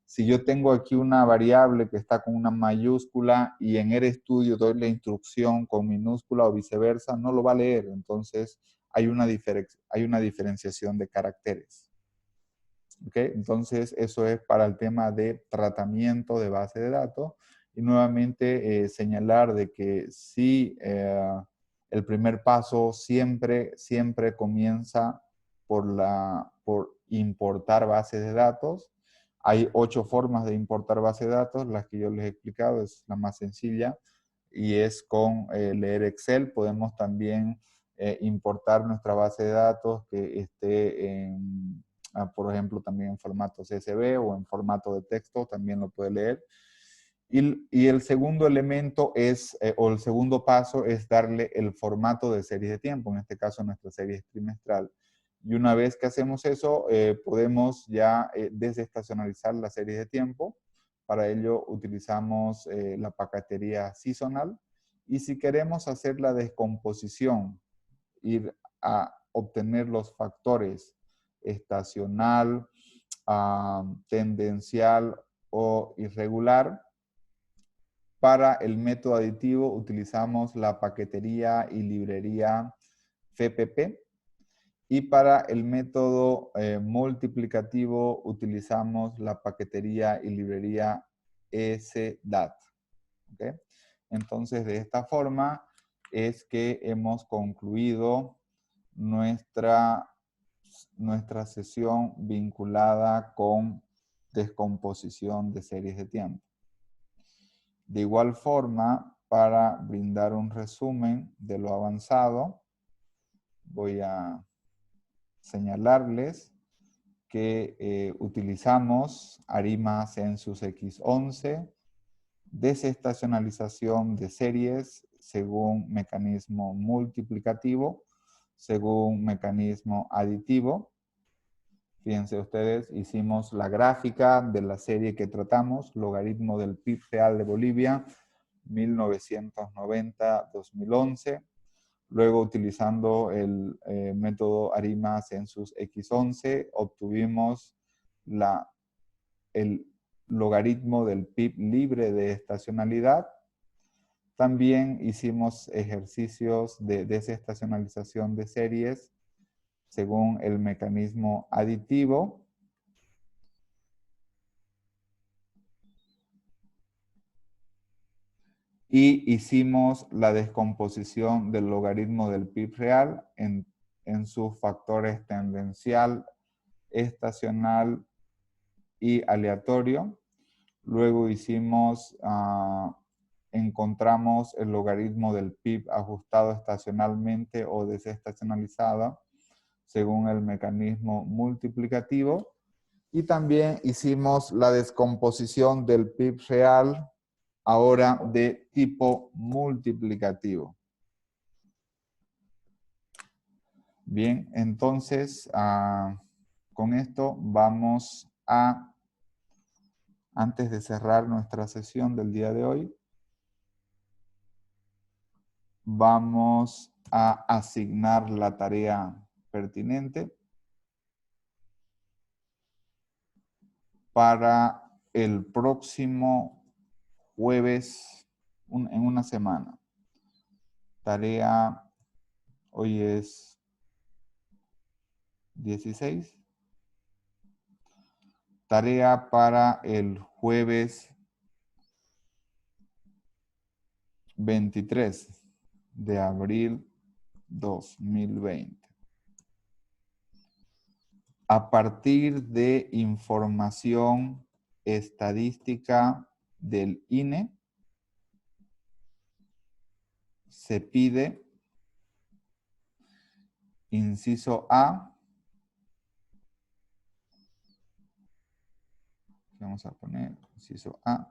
Si yo tengo aquí una variable que está con una mayúscula y en RStudio doy la instrucción con minúscula o viceversa, no lo va a leer. Entonces, hay una diferenciación de caracteres. ¿Okay? Entonces, eso es para el tema de tratamiento de base de datos. Y nuevamente señalar de que sí, el primer paso siempre comienza por importar bases de datos. Hay 8 formas de importar bases de datos, las que yo les he explicado, es la más sencilla, y es con leer Excel. Podemos también importar nuestra base de datos que esté por ejemplo, también en formato CSV o en formato de texto, también lo puede leer. Y el segundo elemento o el segundo paso es darle el formato de series de tiempo, en este caso nuestra serie es trimestral. Y una vez que hacemos eso, podemos ya desestacionalizar la serie de tiempo. Para ello utilizamos la paquetería seasonal. Y si queremos hacer la descomposición, ir a obtener los factores estacional, tendencial o irregular. Para el método aditivo utilizamos la paquetería y librería FPP. Y para el método multiplicativo utilizamos la paquetería y librería SDAT. ¿Okay? Entonces, de esta forma es que hemos concluido nuestra sesión vinculada con descomposición de series de tiempo. De igual forma, para brindar un resumen de lo avanzado, voy a señalarles que utilizamos ARIMA Census X11, desestacionalización de series según mecanismo multiplicativo, según mecanismo aditivo. Fíjense ustedes, hicimos la gráfica de la serie que tratamos, logaritmo del PIB real de Bolivia, 1990-2011. Luego, utilizando el método ARIMA Census X11, obtuvimos el logaritmo del PIB libre de estacionalidad. También hicimos ejercicios de desestacionalización de series según el mecanismo aditivo. y hicimos la descomposición del logaritmo del PIB real en sus factores tendencial, estacional y aleatorio. Luego encontramos el logaritmo del PIB ajustado estacionalmente o desestacionalizado según el mecanismo multiplicativo. Y también hicimos la descomposición del PIB real ahora de tipo multiplicativo. Bien, entonces con esto vamos antes de cerrar nuestra sesión del día de hoy, vamos a asignar la tarea pertinente para el próximo jueves en una semana. Tarea, hoy es 16. Tarea para el jueves 23 de abril 2020. A partir de información estadística del INE, se pide, inciso A, vamos a poner inciso A,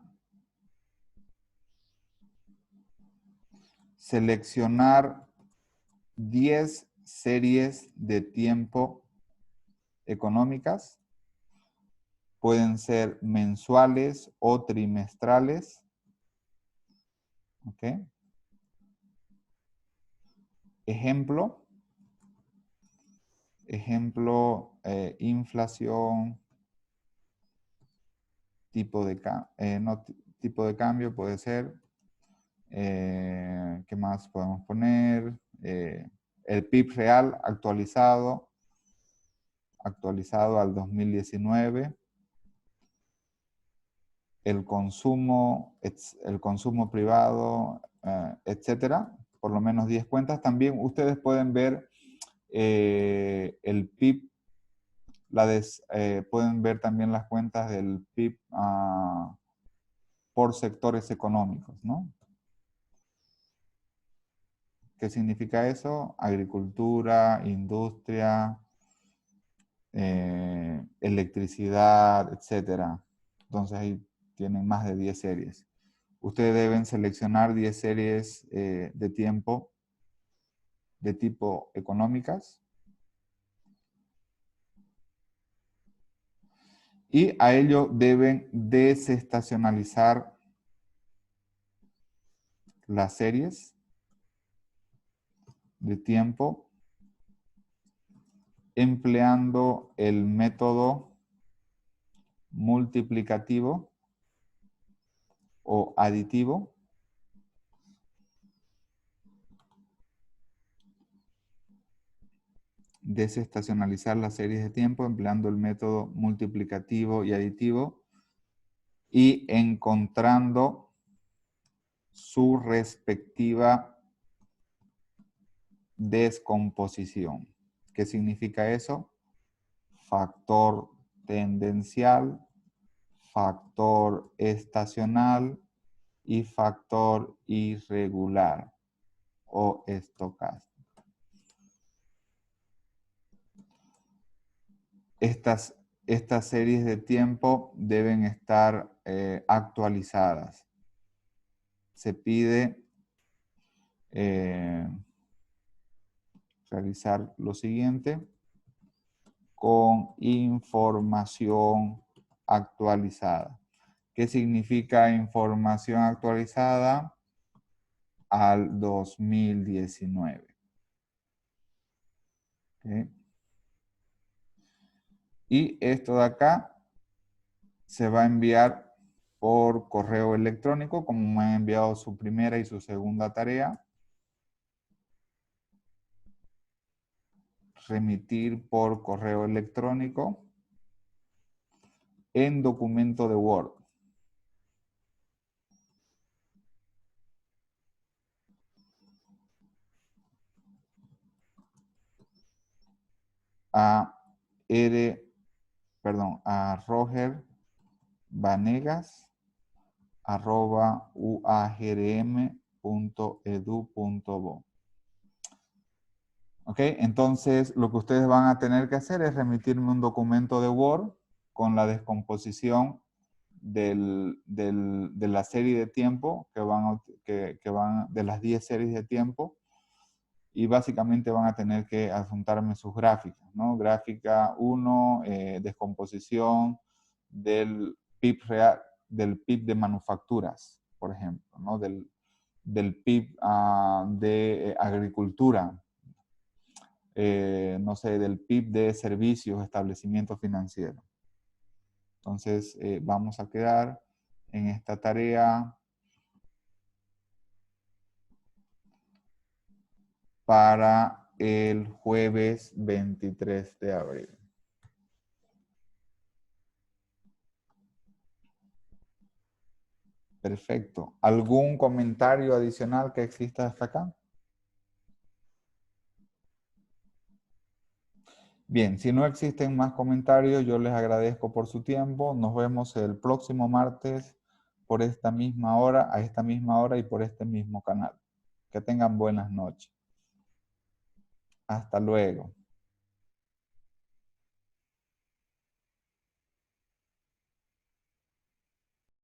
seleccionar 10 series de tiempo económicas, pueden ser mensuales o trimestrales, ¿ok? Ejemplo, inflación, tipo de cambio puede ser, ¿qué más podemos poner? El PIB real actualizado al 2019, el consumo privado, etcétera, por lo menos 10 cuentas. También ustedes pueden ver el PIB, pueden ver también las cuentas del PIB por sectores económicos, ¿no? ¿Qué significa eso? Agricultura, industria, electricidad, etcétera. Entonces ahí tienen más de 10 series. Ustedes deben seleccionar 10 series de tiempo de tipo económicas. Y a ello deben desestacionalizar las series de tiempo empleando el método multiplicativo o aditivo. Desestacionalizar las series de tiempo empleando el método multiplicativo y aditivo y encontrando su respectiva descomposición. ¿Qué significa eso? Factor tendencial, factor estacional y factor irregular o estocástico. Estas series de tiempo deben estar actualizadas. Se pide realizar lo siguiente con información actualizada. ¿Qué significa información actualizada? Al 2019. ¿Okay? Y esto de acá se va a enviar por correo electrónico, como me han enviado su primera y su segunda tarea. Remitir por correo electrónico en documento de Word. a Roger Vanegas @uagrm.edu.bo. ¿Ok? Entonces, lo que ustedes van a tener que hacer es remitirme un documento de Word con la descomposición de la serie de tiempo de las 10 series de tiempo, y básicamente van a tener que adjuntarme sus gráficas, ¿no? Gráfica 1, descomposición del PIB real, del PIB de manufacturas, por ejemplo, ¿no? Del PIB de agricultura, no sé, del PIB de servicios, establecimiento financiero. Entonces, vamos a quedar en esta tarea para el jueves 23 de abril. Perfecto. ¿Algún comentario adicional que exista hasta acá? Bien, si no existen más comentarios, yo les agradezco por su tiempo. Nos vemos el próximo martes por esta misma hora, a esta misma hora y por este mismo canal. Que tengan buenas noches. Hasta luego.